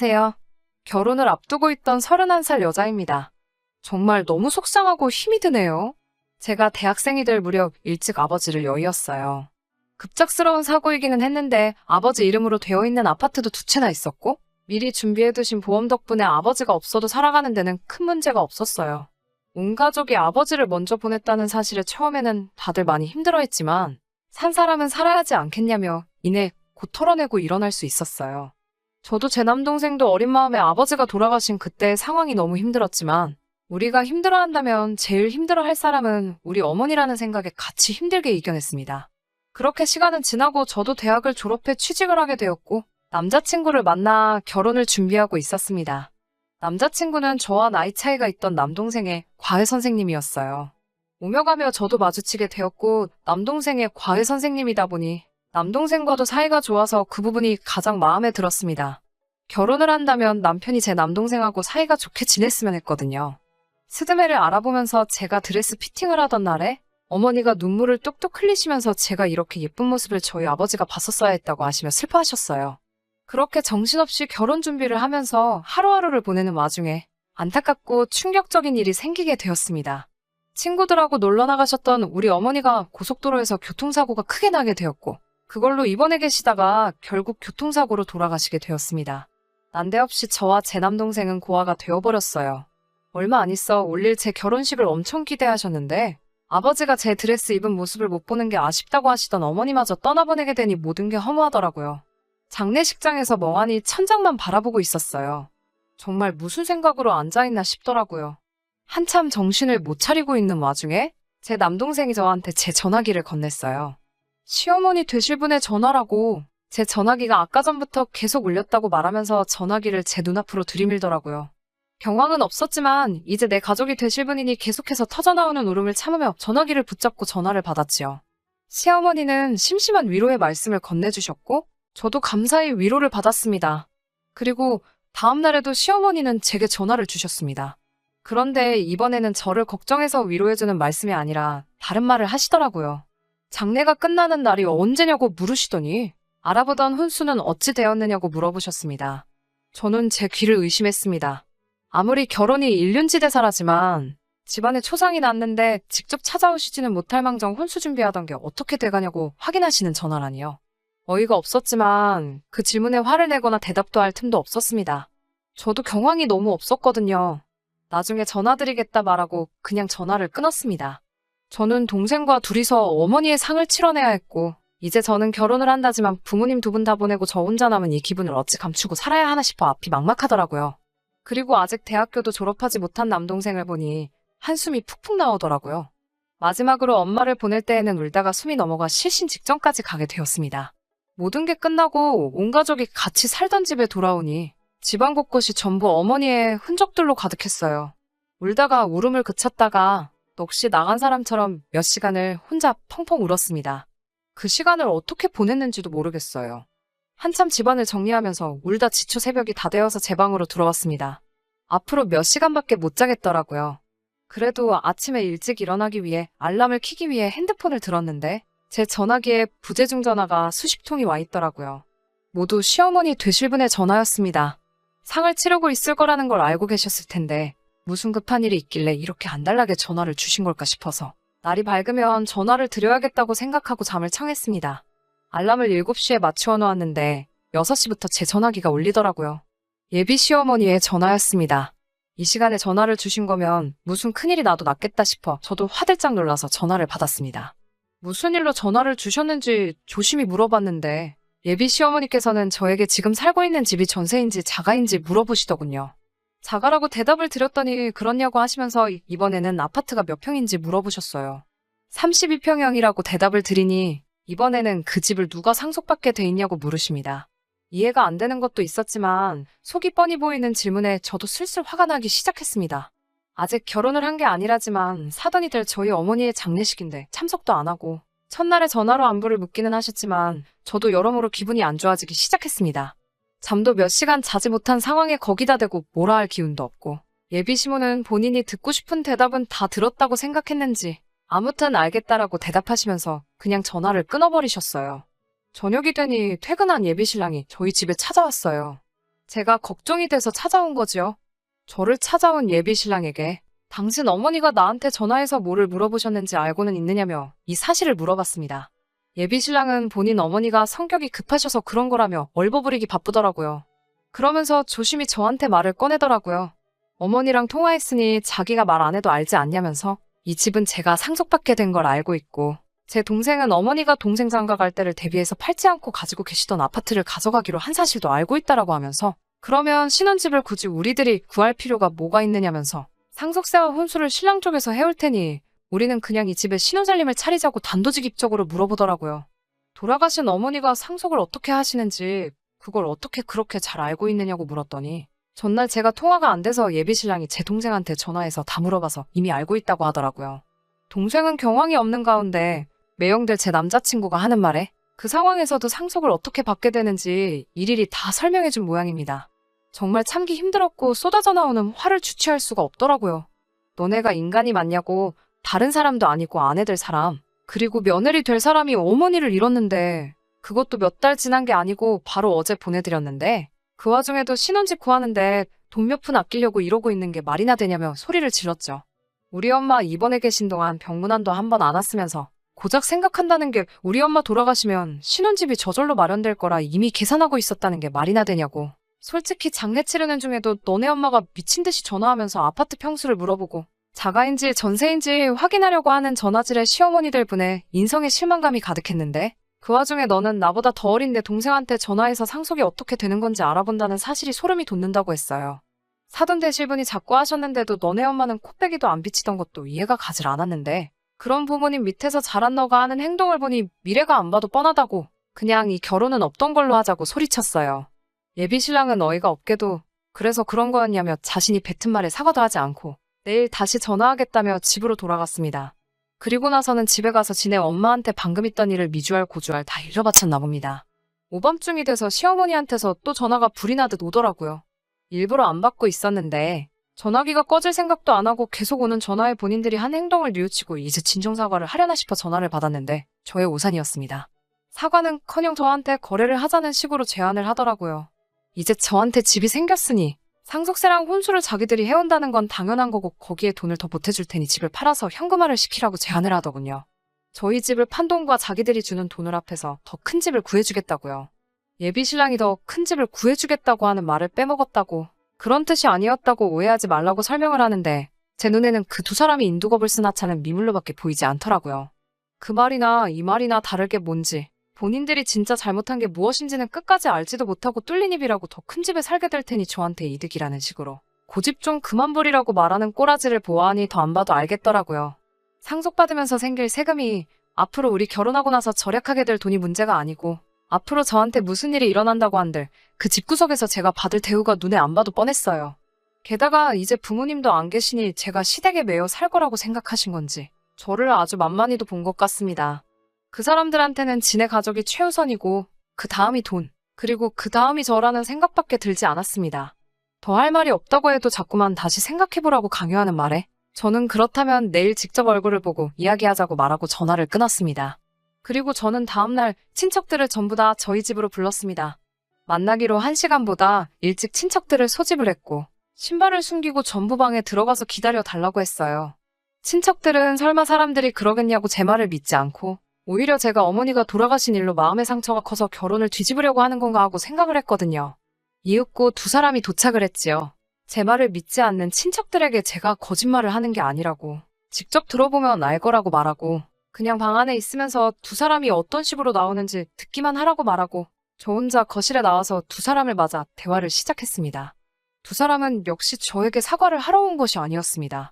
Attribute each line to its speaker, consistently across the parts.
Speaker 1: 안녕하세요. 결혼을 앞두고 있던 31살 여자입니다. 정말 너무 속상하고 힘이 드네요. 제가 대학생이 될 무렵 일찍 아버지를 여의었어요. 급작스러운 사고이기는 했는데 아버지 이름으로 되어 있는 아파트도 두 채나 있었고 미리 준비해두신 보험 덕분에 아버지가 없어도 살아가는 데는 큰 문제가 없었어요. 온 가족이 아버지를 먼저 보냈다는 사실에 처음에는 다들 많이 힘들어했지만 산 사람은 살아야 하지 않겠냐며 이내 곧 털어내고 일어날 수 있었어요. 저도 제 남동생도 어린 마음에 아버지가 돌아가신 그때의 상황이 너무 힘들었지만 우리가 힘들어한다면 제일 힘들어할 사람은 우리 어머니라는 생각에 같이 힘들게 이겨냈습니다. 그렇게 시간은 지나고 저도 대학을 졸업해 취직을 하게 되었고 남자친구를 만나 결혼을 준비하고 있었습니다. 남자친구는 저와 나이 차이가 있던 남동생의 과외 선생님이었어요. 오며 가며 저도 마주치게 되었고 남동생의 과외 선생님이다 보니 남동생과도 사이가 좋아서 그 부분이 가장 마음에 들었습니다. 결혼을 한다면 남편이 제 남동생하고 사이가 좋게 지냈으면 했거든요. 스드메를 알아보면서 제가 드레스 피팅을 하던 날에 어머니가 눈물을 뚝뚝 흘리시면서 제가 이렇게 예쁜 모습을 저희 아버지가 봤었어야 했다고 하시며 슬퍼하셨어요. 그렇게 정신없이 결혼 준비를 하면서 하루하루를 보내는 와중에 안타깝고 충격적인 일이 생기게 되었습니다. 친구들하고 놀러 나가셨던 우리 어머니가 고속도로에서 교통사고가 크게 나게 되었고 그걸로 입원해 계시다가 결국 교통사고로 돌아가시게 되었습니다. 난데없이 저와 제 남동생은 고아가 되어버렸어요. 얼마 안 있어 올릴 제 결혼식을 엄청 기대하셨는데 아버지가 제 드레스 입은 모습을 못 보는 게 아쉽다고 하시던 어머니마저 떠나보내게 되니 모든 게 허무하더라고요. 장례식장에서 멍하니 천장만 바라보고 있었어요. 정말 무슨 생각으로 앉아있나 싶더라고요. 한참 정신을 못 차리고 있는 와중에 제 남동생이 저한테 제 전화기를 건넸어요. 시어머니 되실 분의 전화라고. 제 전화기가 아까 전부터 계속 울렸다고 말하면서 전화기를 제 눈앞으로 들이밀더라고요. 경황은 없었지만 이제 내 가족이 되실 분이니 계속해서 터져나오는 울음을 참으며 전화기를 붙잡고 전화를 받았지요. 시어머니는 심심한 위로의 말씀을 건네주셨고 저도 감사히 위로를 받았습니다. 그리고 다음 날에도 시어머니는 제게 전화를 주셨습니다. 그런데 이번에는 저를 걱정해서 위로해주는 말씀이 아니라 다른 말을 하시더라고요. 장례가 끝나는 날이 언제냐고 물으시더니 알아보던 혼수는 어찌 되었느냐고 물어보셨습니다. 저는 제 귀를 의심했습니다. 아무리 결혼이 일륜지대사라지만 집안에 초상이 났는데 직접 찾아오시지는 못할 망정 혼수 준비하던 게 어떻게 돼가냐고 확인하시는 전화라니요. 어이가 없었지만 그 질문에 화를 내거나 대답도 할 틈도 없었습니다. 저도 경황이 너무 없었거든요. 나중에 전화드리겠다 말하고 그냥 전화를 끊었습니다. 저는 동생과 둘이서 어머니의 상을 치러내야 했고 이제 저는 결혼을 한다지만 부모님 두 분 다 보내고 저 혼자 남은 이 기분을 어찌 감추고 살아야 하나 싶어 앞이 막막하더라고요. 그리고 아직 대학교도 졸업하지 못한 남동생을 보니 한숨이 푹푹 나오더라고요. 마지막으로 엄마를 보낼 때에는 울다가 숨이 넘어가 실신 직전까지 가게 되었습니다. 모든 게 끝나고 온 가족이 같이 살던 집에 돌아오니 집안 곳곳이 전부 어머니의 흔적들로 가득했어요. 울다가 울음을 그쳤다가 넋이 나간 사람처럼 몇 시간을 혼자 펑펑 울었습니다. 그 시간을 어떻게 보냈는지도 모르겠어요. 한참 집안을 정리하면서 울다 지쳐 새벽이 다 되어서 제 방으로 들어왔습니다. 앞으로 몇 시간밖에 못 자겠더라고요. 그래도 아침에 일찍 일어나기 위해 알람을 켜기 위해 핸드폰을 들었는데 제 전화기에 부재중 전화가 수십 통이 와 있더라고요. 모두 시어머니 되실 분의 전화였습니다. 상을 치르고 있을 거라는 걸 알고 계셨을 텐데 무슨 급한 일이 있길래 이렇게 안달나게 전화를 주신 걸까 싶어서 날이 밝으면 전화를 드려야겠다고 생각하고 잠을 청했습니다. 알람을 7시에 맞추어 놓았는데 6시부터 제 전화기가 울리더라고요. 예비 시어머니의 전화였습니다. 이 시간에 전화를 주신 거면 무슨 큰일이 나도 낫겠다 싶어 저도 화들짝 놀라서 전화를 받았습니다. 무슨 일로 전화를 주셨는지 조심히 물어봤는데 예비 시어머니께서는 저에게 지금 살고 있는 집이 전세인지 자가인지 물어보시더군요. 자가라고 대답을 드렸더니 그렇냐고 하시면서 이번에는 아파트가 몇 평인지 물어보셨어요. 32평형이라고 대답을 드리니 이번에는 그 집을 누가 상속받게 돼 있냐고 물으십니다. 이해가 안 되는 것도 있었지만 속이 뻔히 보이는 질문에 저도 슬슬 화가 나기 시작했습니다. 아직 결혼을 한 게 아니라지만 사돈이 될 저희 어머니의 장례식인데 참석도 안 하고 첫날에 전화로 안부를 묻기는 하셨지만 저도 여러모로 기분이 안 좋아지기 시작했습니다. 잠도 몇 시간 자지 못한 상황에 거기다 대고 뭐라 할 기운도 없고 예비 시모는 본인이 듣고 싶은 대답은 다 들었다고 생각했는지 아무튼 알겠다라고 대답하시면서 그냥 전화를 끊어버리셨어요. 저녁이 되니 퇴근한 예비 신랑이 저희 집에 찾아왔어요. 제가 걱정이 돼서 찾아온 거지요. 저를 찾아온 예비 신랑에게 당신 어머니가 나한테 전화해서 뭐를 물어보셨는지 알고는 있느냐며 이 사실을 물어봤습니다. 예비 신랑은 본인 어머니가 성격이 급하셔서 그런 거라며 얼버무리기 바쁘더라고요. 그러면서 조심히 저한테 말을 꺼내더라고요. 어머니랑 통화했으니 자기가 말 안 해도 알지 않냐면서 이 집은 제가 상속받게 된 걸 알고 있고 제 동생은 어머니가 동생 장가 갈 때를 대비해서 팔지 않고 가지고 계시던 아파트를 가져가기로 한 사실도 알고 있다라고 하면서 그러면 신혼집을 굳이 우리들이 구할 필요가 뭐가 있느냐면서 상속세와 혼수를 신랑 쪽에서 해올 테니 우리는 그냥 이 집에 신혼살림을 차리자고 단도직입적으로 물어보더라고요. 돌아가신 어머니가 상속을 어떻게 하시는지 그걸 어떻게 그렇게 잘 알고 있느냐고 물었더니 전날 제가 통화가 안 돼서 예비 신랑이 제 동생한테 전화해서 다 물어봐서 이미 알고 있다고 하더라고요. 동생은 경황이 없는 가운데 매형될 제 남자친구가 하는 말에 그 상황에서도 상속을 어떻게 받게 되는지 일일이 다 설명해준 모양입니다. 정말 참기 힘들었고 쏟아져 나오는 화를 주체할 수가 없더라고요. 너네가 인간이 맞냐고 다른 사람도 아니고 아내 될 사람 그리고 며느리 될 사람이 어머니를 잃었는데 그것도 몇 달 지난 게 아니고 바로 어제 보내드렸는데 그 와중에도 신혼집 구하는데 돈 몇 푼 아끼려고 이러고 있는 게 말이나 되냐며 소리를 질렀죠. 우리 엄마 입원해 계신 동안 병문안도 한 번 안 왔으면서 고작 생각한다는 게 우리 엄마 돌아가시면 신혼집이 저절로 마련될 거라 이미 계산하고 있었다는 게 말이나 되냐고. 솔직히 장례 치르는 중에도 너네 엄마가 미친 듯이 전화하면서 아파트 평수를 물어보고 자가인지 전세인지 확인하려고 하는 전화질에 시어머니들 분에 인성에 실망감이 가득했는데 그 와중에 너는 나보다 더 어린 내 동생한테 전화해서 상속이 어떻게 되는 건지 알아본다는 사실이 소름이 돋는다고 했어요. 사돈 되실 분이 자꾸 하셨는데도 너네 엄마는 코빼기도 안 비치던 것도 이해가 가질 않았는데 그런 부모님 밑에서 자란 너가 하는 행동을 보니 미래가 안 봐도 뻔하다고 그냥 이 결혼은 없던 걸로 하자고 소리쳤어요. 예비 신랑은 어이가 없게도 그래서 그런 거였냐며 자신이 뱉은 말에 사과도 하지 않고 내일 다시 전화하겠다며 집으로 돌아갔습니다. 그리고 나서는 집에 가서 지네 엄마한테 방금 있던 일을 미주알 고주알 다 일러바쳤나 봅니다. 오밤중이 돼서 시어머니한테서 또 전화가 불이 나듯 오더라고요. 일부러 안 받고 있었는데 전화기가 꺼질 생각도 안 하고 계속 오는 전화에 본인들이 한 행동을 뉘우치고 이제 진정사과를 하려나 싶어 전화를 받았는데 저의 오산이었습니다. 사과는커녕 저한테 거래를 하자는 식으로 제안을 하더라고요. 이제 저한테 집이 생겼으니 상속세랑 혼수를 자기들이 해온다는 건 당연한 거고 거기에 돈을 더 보태줄 테니 집을 팔아서 현금화를 시키라고 제안을 하더군요. 저희 집을 판 돈과 자기들이 주는 돈을 합해서 더 큰 집을 구해주겠다고요. 예비 신랑이 더 큰 집을 구해주겠다고 하는 말을 빼먹었다고 그런 뜻이 아니었다고 오해하지 말라고 설명을 하는데 제 눈에는 그 두 사람이 인두겁을 쓴 하찮은 미물로밖에 보이지 않더라고요. 그 말이나 이 말이나 다를 게 뭔지 본인들이 진짜 잘못한 게 무엇인지는 끝까지 알지도 못하고 뚫린 입이라고 더 큰 집에 살게 될 테니 저한테 이득이라는 식으로 고집 좀 그만 부리라고 말하는 꼬라지를 보아하니 더 안 봐도 알겠더라고요. 상속받으면서 생길 세금이 앞으로 우리 결혼하고 나서 절약하게 될 돈이 문제가 아니고 앞으로 저한테 무슨 일이 일어난다고 한들 그 집구석에서 제가 받을 대우가 눈에 안 봐도 뻔했어요. 게다가 이제 부모님도 안 계시니 제가 시댁에 매여 살 거라고 생각하신 건지 저를 아주 만만히도 본 것 같습니다. 그 사람들한테는 지네 가족이 최우선이고 그 다음이 돈, 그리고 그 다음이 저라는 생각밖에 들지 않았습니다. 더 할 말이 없다고 해도 자꾸만 다시 생각해보라고 강요하는 말에 저는 그렇다면 내일 직접 얼굴을 보고 이야기하자고 말하고 전화를 끊었습니다. 그리고 저는 다음날 친척들을 전부 다 저희 집으로 불렀습니다. 만나기로 1시간보다 일찍 친척들을 소집을 했고 신발을 숨기고 전부 방에 들어가서 기다려 달라고 했어요. 친척들은 설마 사람들이 그러겠냐고 제 말을 믿지 않고 오히려 제가 어머니가 돌아가신 일로 마음의 상처가 커서 결혼을 뒤집으려고 하는 건가 하고 생각을 했거든요. 이윽고 두 사람이 도착을 했지요. 제 말을 믿지 않는 친척들에게 제가 거짓말을 하는 게 아니라고 직접 들어보면 알 거라고 말하고 그냥 방 안에 있으면서 두 사람이 어떤 식으로 나오는지 듣기만 하라고 말하고 저 혼자 거실에 나와서 두 사람을 맞아 대화를 시작했습니다. 두 사람은 역시 저에게 사과를 하러 온 것이 아니었습니다.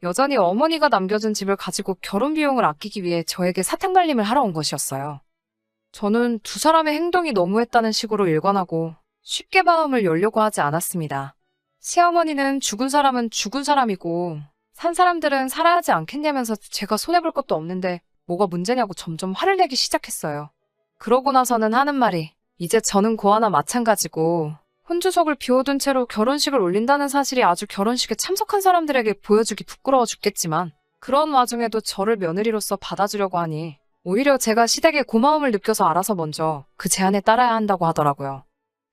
Speaker 1: 여전히 어머니가 남겨준 집을 가지고 결혼 비용을 아끼기 위해 저에게 사탕발림을 하러 온 것이었어요. 저는 두 사람의 행동이 너무했다는 식으로 일관하고 쉽게 마음을 열려고 하지 않았습니다. 시어머니는 죽은 사람은 죽은 사람이고 산 사람들은 살아야 하지 않겠냐면서 제가 손해볼 것도 없는데 뭐가 문제냐고 점점 화를 내기 시작했어요. 그러고 나서는 하는 말이 이제 저는 고아나 마찬가지고 혼주석을 비워둔 채로 결혼식을 올린다는 사실이 아주 결혼식에 참석한 사람들에게 보여주기 부끄러워 죽겠지만 그런 와중에도 저를 며느리로서 받아주려고 하니 오히려 제가 시댁에 고마움을 느껴서 알아서 먼저 그 제안에 따라야 한다고 하더라고요.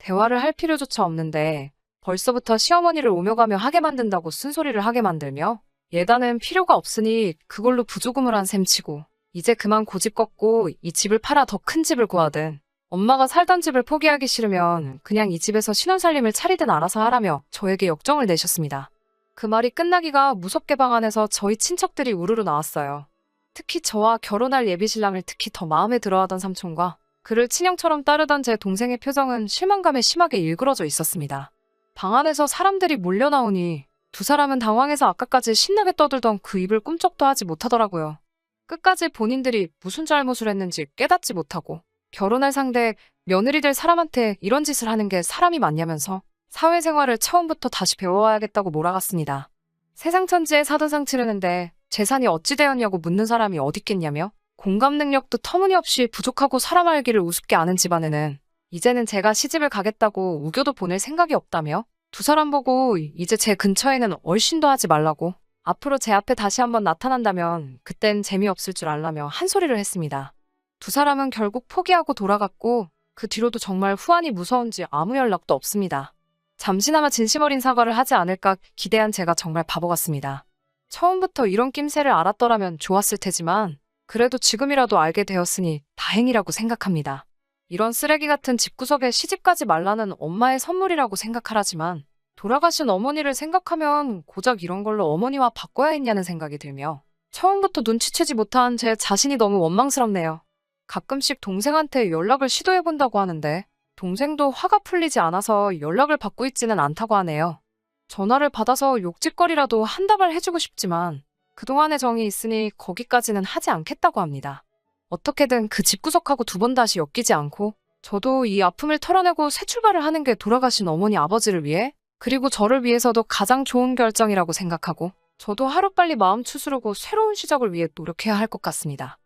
Speaker 1: 대화를 할 필요조차 없는데 벌써부터 시어머니를 오며 가며 하게 만든다고 쓴소리를 하게 만들며 예단은 필요가 없으니 그걸로 부조금을 한 셈치고 이제 그만 고집 꺾고 이 집을 팔아 더 큰 집을 구하든 엄마가 살던 집을 포기하기 싫으면 그냥 이 집에서 신혼살림을 차리든 알아서 하라며 저에게 역정을 내셨습니다. 그 말이 끝나기가 무섭게 방 안에서 저희 친척들이 우르르 나왔어요. 특히 저와 결혼할 예비신랑을 특히 더 마음에 들어하던 삼촌과 그를 친형처럼 따르던 제 동생의 표정은 실망감에 심하게 일그러져 있었습니다. 방 안에서 사람들이 몰려 나오니 두 사람은 당황해서 아까까지 신나게 떠들던 그 입을 꿈쩍도 하지 못하더라고요. 끝까지 본인들이 무슨 잘못을 했는지 깨닫지 못하고 결혼할 상대, 며느리 될 사람한테 이런 짓을 하는 게 사람이 맞냐면서 사회생활을 처음부터 다시 배워야겠다고 몰아갔습니다. 세상천지에 사돈상 치르는데 재산이 어찌 되었냐고 묻는 사람이 어딨겠냐며 공감 능력도 터무니없이 부족하고 사람 알기를 우습게 아는 집안에는 이제는 제가 시집을 가겠다고 우겨도 보낼 생각이 없다며 두 사람 보고 이제 제 근처에는 얼씬도 하지 말라고 앞으로 제 앞에 다시 한번 나타난다면 그땐 재미없을 줄 알라며 한 소리를 했습니다. 두 사람은 결국 포기하고 돌아갔고 그 뒤로도 정말 후환이 무서운지 아무 연락도 없습니다. 잠시나마 진심 어린 사과를 하지 않을까 기대한 제가 정말 바보 같습니다. 처음부터 이런 낌새를 알았더라면 좋았을 테지만 그래도 지금이라도 알게 되었으니 다행이라고 생각합니다. 이런 쓰레기 같은 집구석에 시집가지 말라는 엄마의 선물이라고 생각하라지만 돌아가신 어머니를 생각하면 고작 이런 걸로 어머니와 바꿔야 했냐는 생각이 들며 처음부터 눈치채지 못한 제 자신이 너무 원망스럽네요. 가끔씩 동생한테 연락을 시도해본다고 하는데 동생도 화가 풀리지 않아서 연락을 받고 있지는 않다고 하네요. 전화를 받아서 욕짓거리라도 한 다발 해주고 싶지만 그동안의 정이 있으니 거기까지는 하지 않겠다고 합니다. 어떻게든 그 집구석하고 두 번 다시 엮이지 않고 저도 이 아픔을 털어내고 새 출발을 하는 게 돌아가신 어머니 아버지를 위해 그리고 저를 위해서도 가장 좋은 결정이라고 생각하고 저도 하루빨리 마음 추스르고 새로운 시작을 위해 노력해야 할 것 같습니다.